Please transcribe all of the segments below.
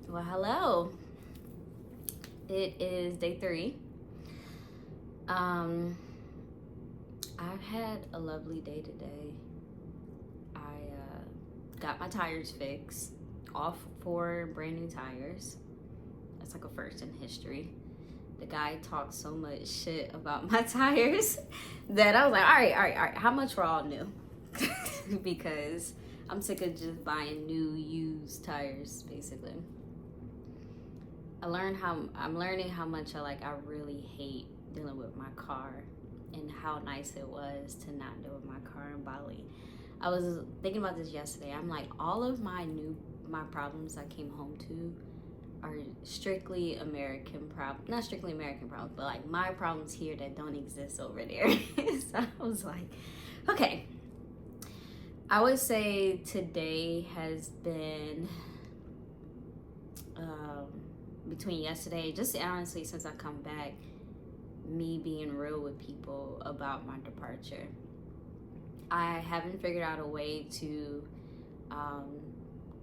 Well, hello. It is day 3. Um, I've had a lovely day today. I got my tires fixed, off 4 brand new tires. That's like a first in history. The guy talked so much shit about my tires that I was like, all right. How much were all new? Because I'm sick of just buying new, used tires, basically. I'm learning how much I really hate dealing with my car, and how nice it was to not deal with my car in Bali. I was thinking about this yesterday. I'm like, all of my problems I came home to are strictly American problems. Not strictly American problems, but like my problems here that don't exist over there. So I was like, okay. I would say today has been between yesterday, just honestly since I come back, me being real with people about my departure. I haven't figured out a way to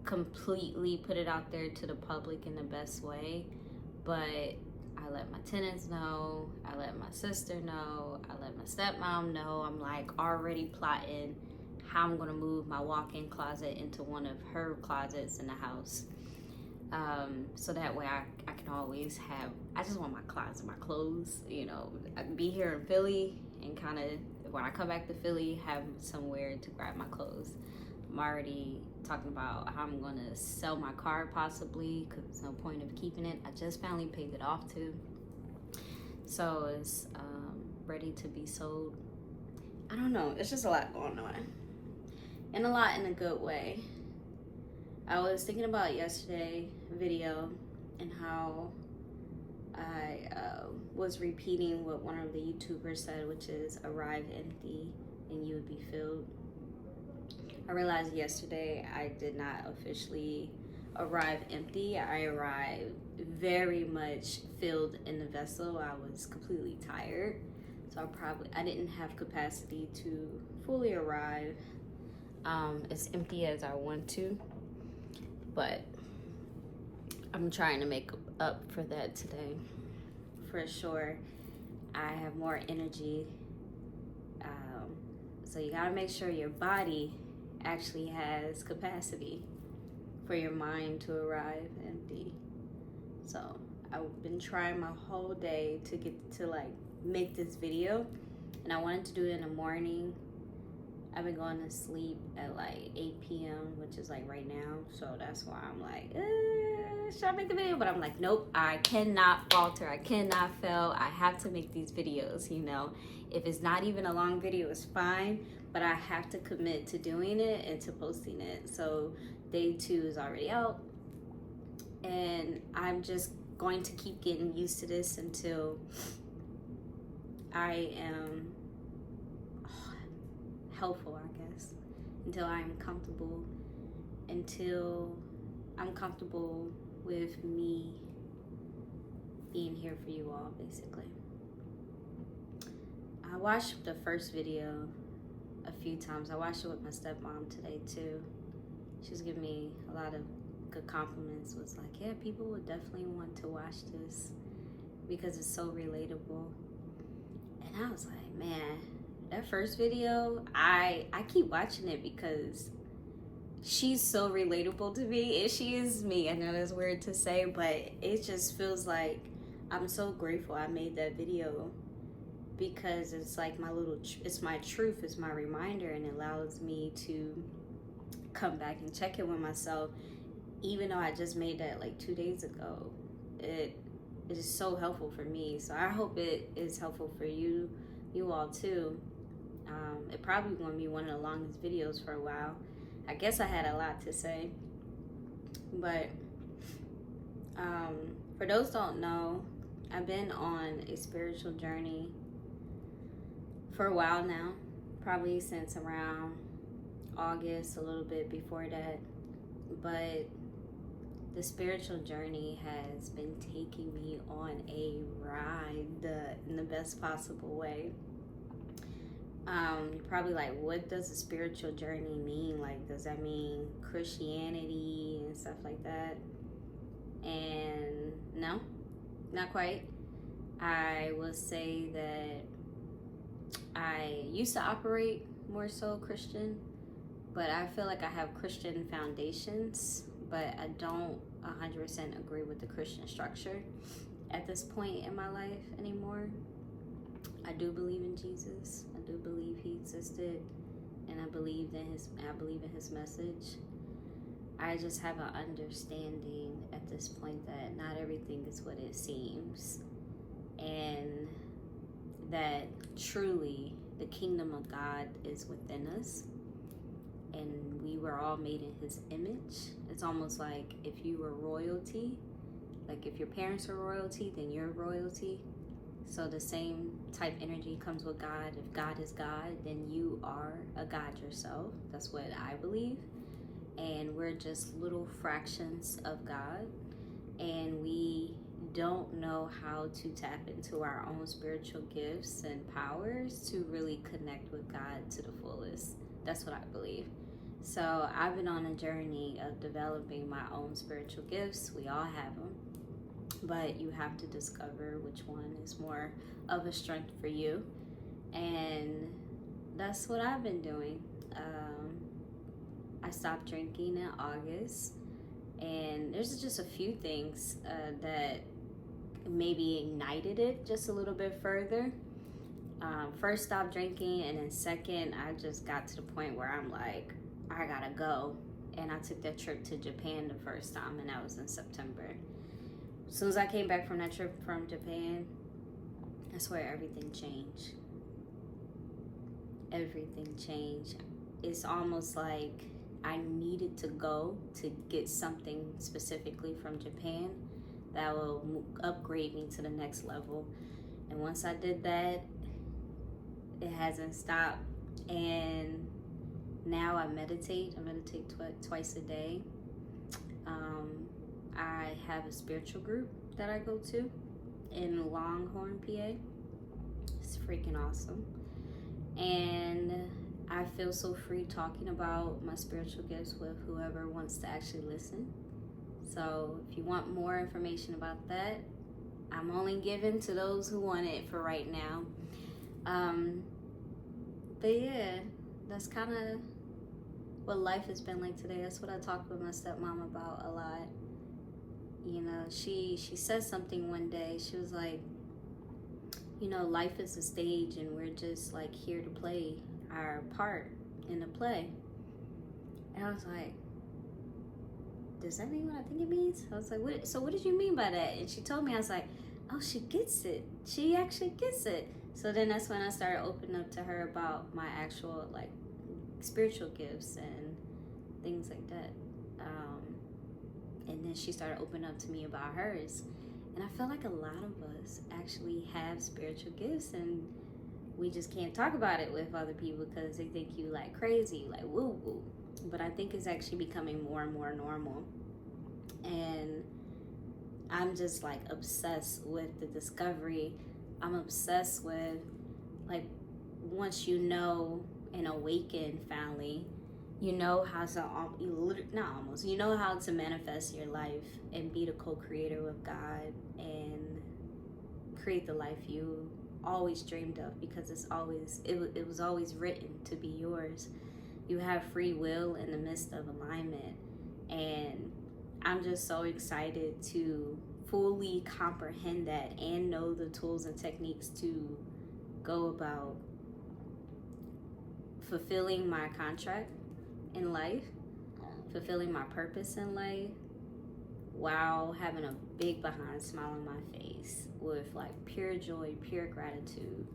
completely put it out there to the public in the best way, but I let my tenants know, I let my sister know, I let my stepmom know. I'm like already plotting how I'm gonna move my walk-in closet into one of her closets in the house. So that way I can always have, I just want my closet, my clothes, I can be here in Philly and kind of, when I come back to Philly, have somewhere to grab my clothes. I'm already talking about how I'm going to sell my car possibly, because there's no point of keeping it. I just finally paid it off too. So it's ready to be sold. I don't know. It's just a lot going on. And a lot in a good way. I was thinking about yesterday video and how I was repeating what one of the YouTubers said, which is arrive empty and you would be filled. I realized yesterday I did not officially arrive empty. I arrived very much filled in the vessel. I was completely tired, so I didn't have capacity to fully arrive as empty as I want to. But I'm trying to make up for that today. For sure, I have more energy. So you gotta make sure your body actually has capacity for your mind to arrive empty. So I've been trying my whole day to get to make this video, and I wanted to do it in the morning. I've been going to sleep at 8 p.m., which is right now. So that's why I'm like, should I make the video? But I'm like, nope, I cannot falter. I cannot fail. I have to make these videos, If it's not even a long video, it's fine. But I have to commit to doing it and to posting it. So day 2 is already out. And I'm just going to keep getting used to this until I am helpful, I guess, until I'm comfortable with me being here for you all, basically. I watched the first video a few times. I watched it with my stepmom today too. She was giving me a lot of good compliments. Was like, yeah, people would definitely want to watch this because it's so relatable. And I was like, man, that first video, I keep watching it because she's so relatable to me, and she is me. I know that's weird to say, but it just feels like I'm so grateful I made that video, because it's like it's my truth, it's my reminder, and it allows me to come back and check in with myself, even though I just made that 2 days ago. It is so helpful for me, so I hope it is helpful for you all too. It probably going to be one of the longest videos for a while. I guess I had a lot to say, but for those who don't know, I've been on a spiritual journey for a while now, probably since around August, a little bit before that. But the spiritual journey has been taking me on a ride in the best possible way. You're probably like, what does a spiritual journey mean? Does that mean Christianity and stuff like that? And no, not quite. I will say that I used to operate more so Christian, but I feel like I have Christian foundations, but I don't 100% agree with the Christian structure at this point in my life anymore. I do believe in Jesus. I do believe he existed, and I believe in his message. I just have an understanding at this point that not everything is what it seems, and that truly the kingdom of God is within us, and we were all made in his image. It's almost like if you were royalty, like if your parents are royalty, then you're royalty. So the same type energy comes with God. If God is God, then you are a God yourself. That's what I believe. And we're just little fractions of God, and we don't know how to tap into our own spiritual gifts and powers to really connect with God to the fullest. That's what I believe. So I've been on a journey of developing my own spiritual gifts. We all have them, but you have to discover which one is more of a strength for you. And that's what I've been doing. I stopped drinking in August, and there's just a few things that maybe ignited it just a little bit further. First, stopped drinking, and then second, I just got to the point where I'm like, I gotta go. And I took that trip to Japan the first time, and that was in September. As soon as I came back from that trip from Japan, I swear everything changed. Everything changed. It's almost like I needed to go to get something specifically from Japan that will upgrade me to the next level. And once I did that, it hasn't stopped. And now I meditate. I meditate twice a day. I have a spiritual group that I go to in Longhorn, PA. It's freaking awesome. And I feel so free talking about my spiritual gifts with whoever wants to actually listen. So if you want more information about that, I'm only giving to those who want it for right now. But yeah, that's kind of what life has been like today. That's what I talked with my stepmom about a lot. You know, she said something one day. She was like, you know, life is a stage, and we're just like here to play our part in the play. And I was like, does that mean what I think it means? I was like, what did you mean by that? And she told me. I was like, oh, she gets it. She actually gets it. So then that's when I started opening up to her about my actual like spiritual gifts and things like that. And then she started opening up to me about hers. And I feel like a lot of us actually have spiritual gifts, and we just can't talk about it with other people because they think you like crazy, like woo woo. But I think it's actually becoming more and more normal. And I'm just like obsessed with the discovery. I'm obsessed with like once you know and awaken finally, you know how to you know how to manifest your life and be the co-creator with God and create the life you always dreamed of, because it was always written to be yours. You have free will in the midst of alignment, and I'm just so excited to fully comprehend that and know the tools and techniques to go about fulfilling my contract in life, fulfilling my purpose in life, while having a big behind smile on my face with like pure joy, pure gratitude.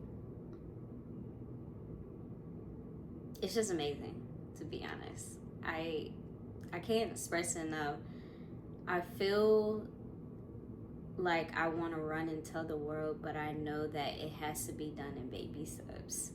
It's just amazing, to be honest. I can't express it enough. I feel like I want to run and tell the world, but I know that it has to be done in baby steps.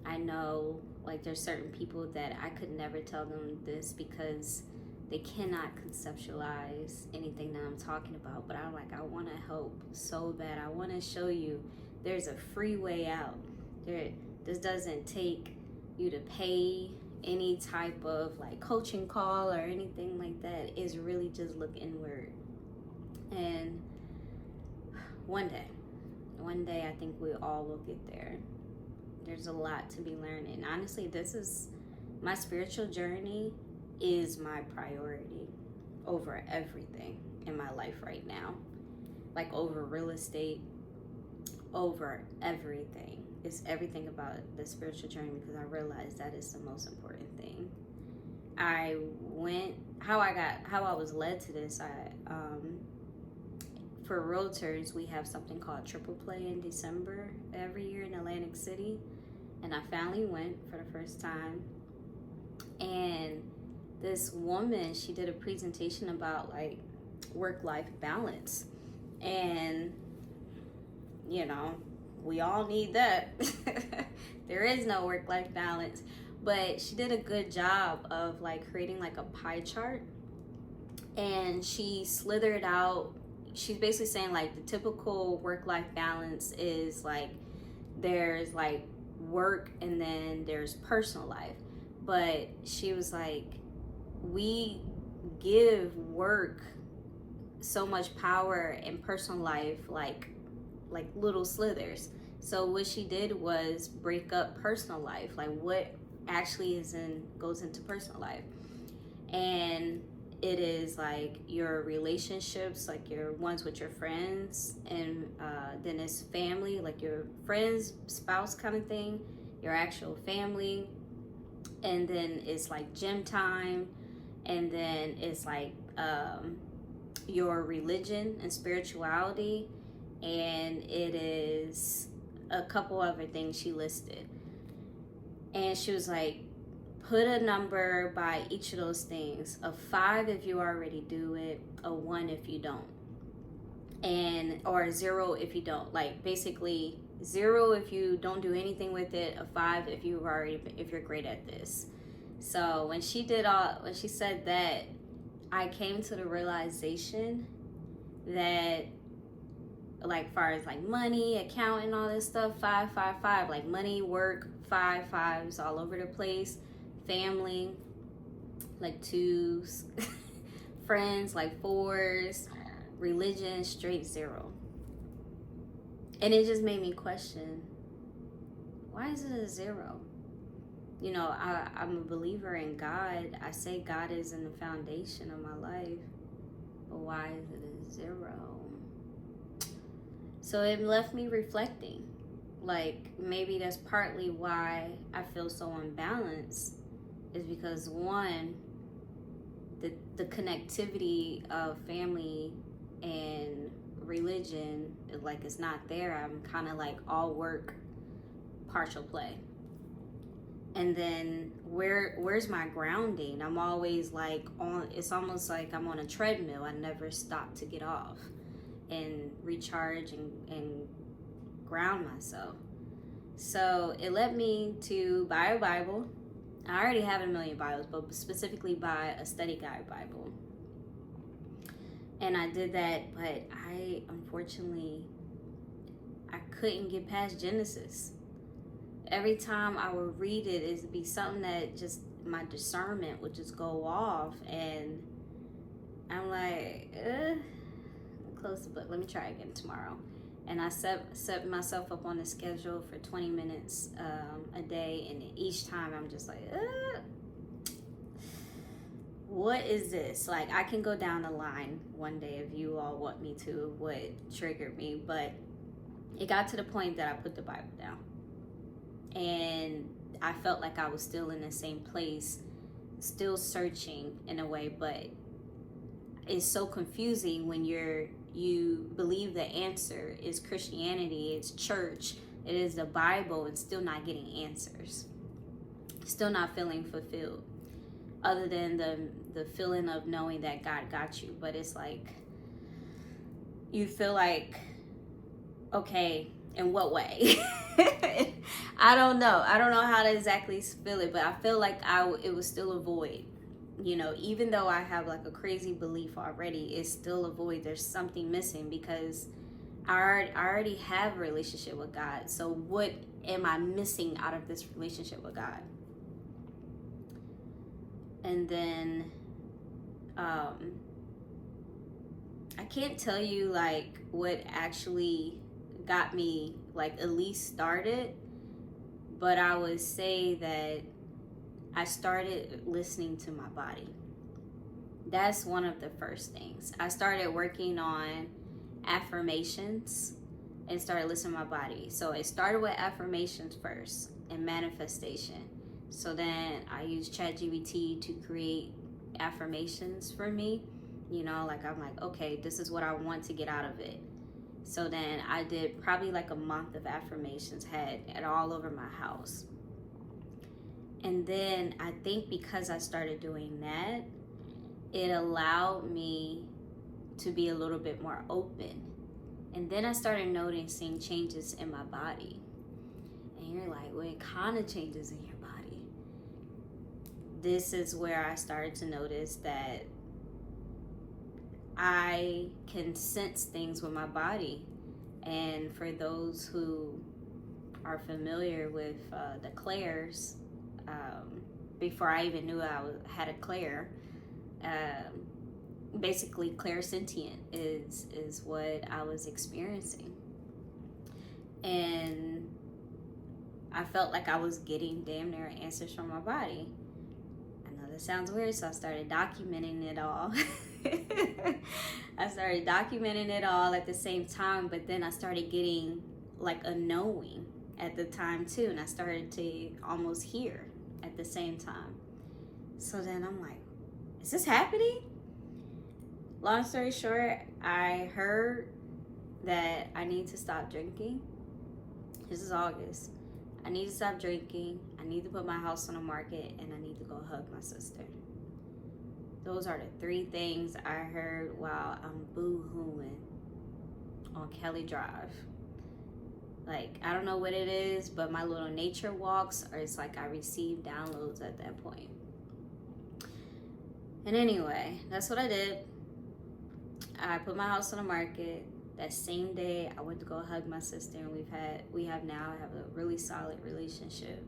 I know like there's certain people that I could never tell them this because they cannot conceptualize anything that I'm talking about, but I'm like, I want to help so bad. I want to show you there's a free way out. This doesn't take you to pay any type of like coaching call or anything like that. It's really just look inward And one day I think we all will get there. There's a lot to be learned, and honestly, this is my spiritual journey is my priority over everything in my life right now. Like over real estate, over everything. It's everything about the spiritual journey, because I realized that is the most important thing. How I was led to this. For realtors, we have something called Triple Play in December every year in Atlantic City, and I finally went for the first time. And this woman, she did a presentation about like work-life balance, and you know, we all need that. There is no work-life balance, but she did a good job of like creating like a pie chart, and she slithered out. She's basically saying like the typical work-life balance is like there's like work and then there's personal life. But she was like, we give work so much power and personal life like little slithers. So what she did was break up personal life, like what actually goes into personal life. And it is like your relationships, like your ones with your friends, and then it's family, like your friends, spouse kind of thing, your actual family, and then it's like gym time, and then it's like your religion and spirituality, and it is a couple other things she listed. And she was like, put a number by each of those things. A 5 if you already do it, a 1 if you don't, or a 0 if you don't. Like basically 0 if you don't do anything with it, a 5 if you're great at this. So when she said that, I came to the realization that like far as like money, accounting, all this stuff, 5, 5, 5, like money, work, 5, 5s all over the place. Family, like 2s, friends, like 4s, religion, straight 0. And it just made me question, why is it a 0? You know, I'm a believer in God. I say God is in the foundation of my life, but why is it a 0? So it left me reflecting. Like maybe that's partly why I feel so unbalanced, is because one, the connectivity of family and religion, like it's not there. I'm kind of like all work, partial play. And then where's my grounding? I'm always like it's almost like I'm on a treadmill. I never stop to get off and recharge and ground myself. So it led me to buy a Bible. I already have a million Bibles, but specifically buy a study guide Bible. And I did that, but unfortunately I couldn't get past Genesis. Every time I would read it, it'd be something that just my discernment would just go off, and I'm like, close the book. Let me try again tomorrow. And I set myself up on a schedule for 20 minutes a day, and each time I'm just like, what is this? Like, I can go down the line one day if you all want me to, what triggered me, but it got to the point that I put the Bible down. And I felt like I was still in the same place, still searching in a way, but it's so confusing when you believe the answer is Christianity, it's church, it is the Bible, and still not getting answers, still not feeling fulfilled, other than the feeling of knowing that God got you. But it's like you feel like, okay, in what way? I don't know how to exactly feel it, but I feel like it was still a void. You know, even though I have like a crazy belief already, it's still a void. There's something missing, because I already have a relationship with God. So what am I missing out of this relationship with God? And then I can't tell you like what actually got me like at least started, but I would say that I started listening to my body. That's one of the first things. I started working on affirmations and started listening to my body. So it started with affirmations first and manifestation. So then I used ChatGPT to create affirmations for me. You know, like I'm like, okay, this is what I want to get out of it. So then I did probably like a month of affirmations, had it all over my house. And then I think because I started doing that, it allowed me to be a little bit more open. And then I started noticing changes in my body. And you're like, well, it kind of changes in your body. This is where I started to notice that I can sense things with my body. And for those who are familiar with the clairs, before I even knew I had a clair, basically clairsentient is what I was experiencing. And I felt like I was getting damn near answers from my body. I know that sounds weird, so I started documenting it all. I started documenting it all at the same time, but then I started getting like a knowing at the time too, and I started to almost hear at the same time. So then I'm like, is this happening? Long story short, I heard that I need to stop drinking. This is August. I need to stop drinking. I need to put my house on the market, and I need to go hug my sister. Those are the three things I heard while I'm boo-hooing on Kelly Drive. Like, I don't know what it is, but my little nature walks, or it's like I receive downloads at that point. And anyway, that's what I did. I put my house on the market. That same day, I went to go hug my sister, and we have a really solid relationship.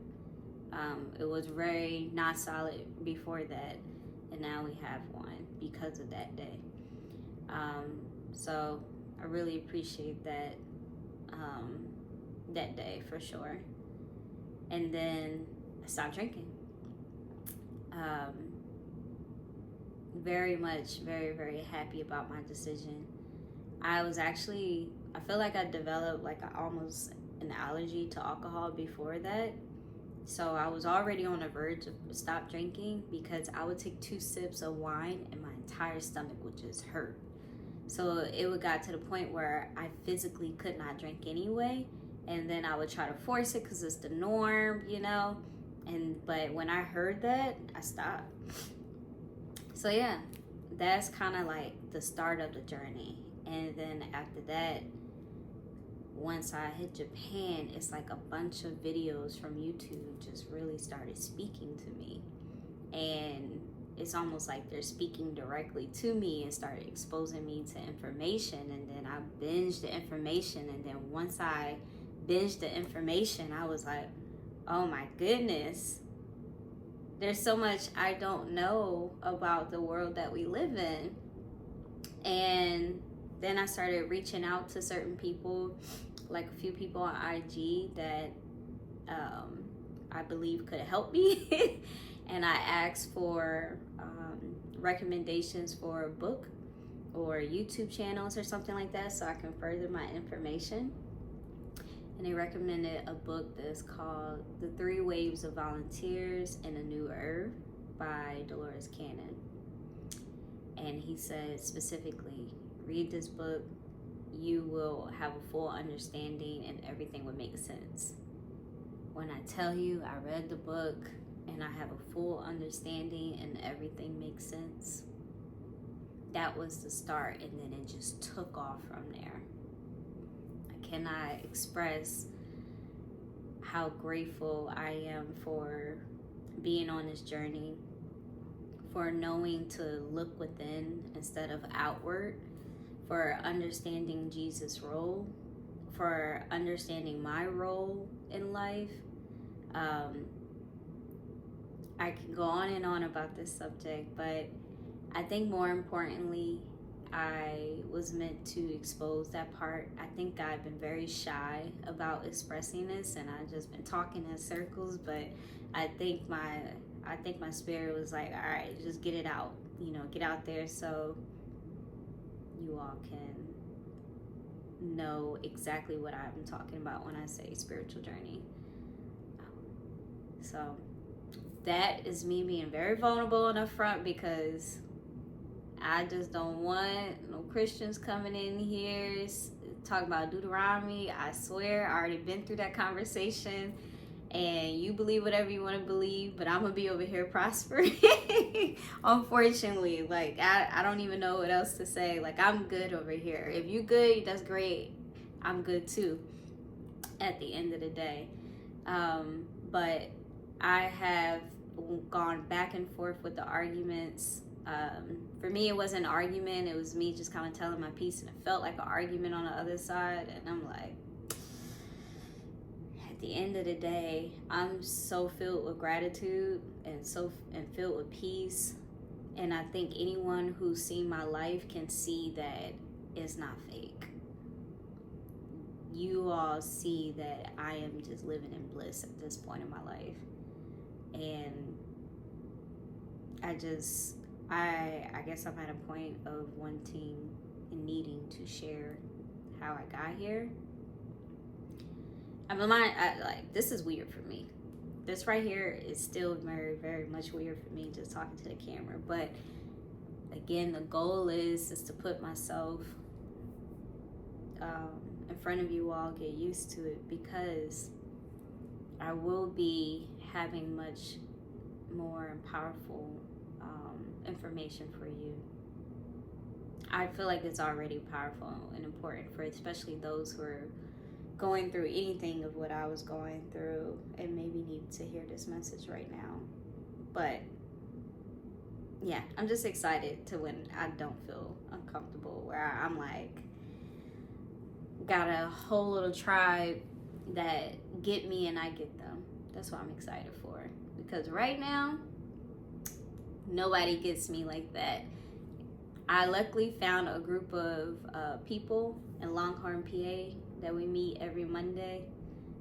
It was very not solid before that, and now we have one because of that day. So I really appreciate that that day for sure. And then I stopped drinking. Very much, very, very happy about my decision. I feel like I developed like almost an allergy to alcohol before that. So I was already on the verge of stop drinking because I would take 2 sips of wine and my entire stomach would just hurt. So it got to the point where I physically could not drink anyway. And then I would try to force it because it's the norm, you know. But when I heard that, I stopped. So yeah, that's kind of like the start of the journey. And then after that, once I hit Japan, it's like a bunch of videos from YouTube just really started speaking to me. And it's almost like they're speaking directly to me and started exposing me to information. And then I binged the information. And then once I binged the information, I was like, oh my goodness. There's so much I don't know about the world that we live in. And then I started reaching out to certain people, like a few people on IG that I believe could help me. And I asked for recommendations for a book or YouTube channels or something like that so I can further my information. And they recommended a book that's called The 3 Waves of Volunteers and a New Herb by Dolores Cannon. And he said specifically, read this book, you will have a full understanding and everything would make sense. When I tell you I read the book and I have a full understanding and everything makes sense, that was the start, and then it just took off from there. I cannot express how grateful I am for being on this journey, for knowing to look within instead of outward, for understanding Jesus' role, for understanding my role in life. I can go on and on about this subject, but I think more importantly, I was meant to expose that part. I think I've been very shy about expressing this, and I've just been talking in circles. But I think my spirit was like, all right, just get it out, get out there so you all can know exactly what I'm talking about when I say spiritual journey. So that is me being very vulnerable and upfront, because I just don't want no Christians coming in here talking about Deuteronomy. I swear I already been through that conversation, and you believe whatever you want to believe, but I'm gonna be over here prospering. Unfortunately, like I don't even know what else to say. Like, I'm good over here. If you good, that's great. I'm good too at the end of the day. But I have gone back and forth with the arguments. For me, it wasn't an argument. It was me just kind of telling my piece, and it felt like an argument on the other side. And I'm like, at the end of the day, I'm so filled with gratitude and filled with peace. And I think anyone who's seen my life can see that it's not fake. You all see that I am just living in bliss at this point in my life. And I guess I'm at a point of wanting and needing to share how I got here. This is weird for me. This right here is still very, very much weird for me, just talking to the camera. But again, the goal is to put myself in front of you all, get used to it, because I will be having much more powerful information for you. I feel like it's already powerful and important for especially those who are going through anything of what I was going through and maybe need to hear this message right now. But yeah, I'm just excited to when I don't feel uncomfortable, where I'm like, got a whole little tribe that get me and I get them. That's what I'm excited for, because right now nobody gets me like that. I luckily found a group of people in Longhorn, PA that we meet every Monday,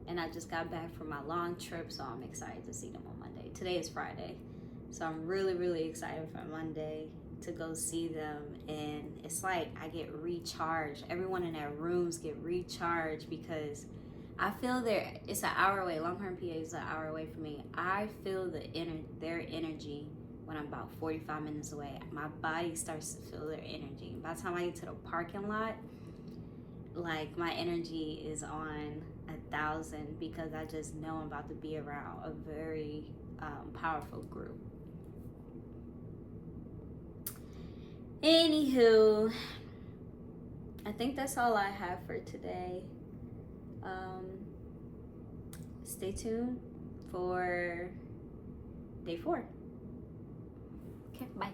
and I just got back from my long trip, so I'm excited to see them on Monday. Today is Friday, so I'm really, really excited for Monday to go see them. And it's like I get recharged. Everyone in their rooms get recharged, because I feel it's an hour away. Longhorn, PA is an hour away from me. I feel their energy when I'm about 45 minutes away. My body starts to feel their energy. By the time I get to the parking lot, like, my energy is on 1,000, because I just know I'm about to be around a very powerful group. Anywho, I think that's all I have for today. Stay tuned for day 4. Okay, bye.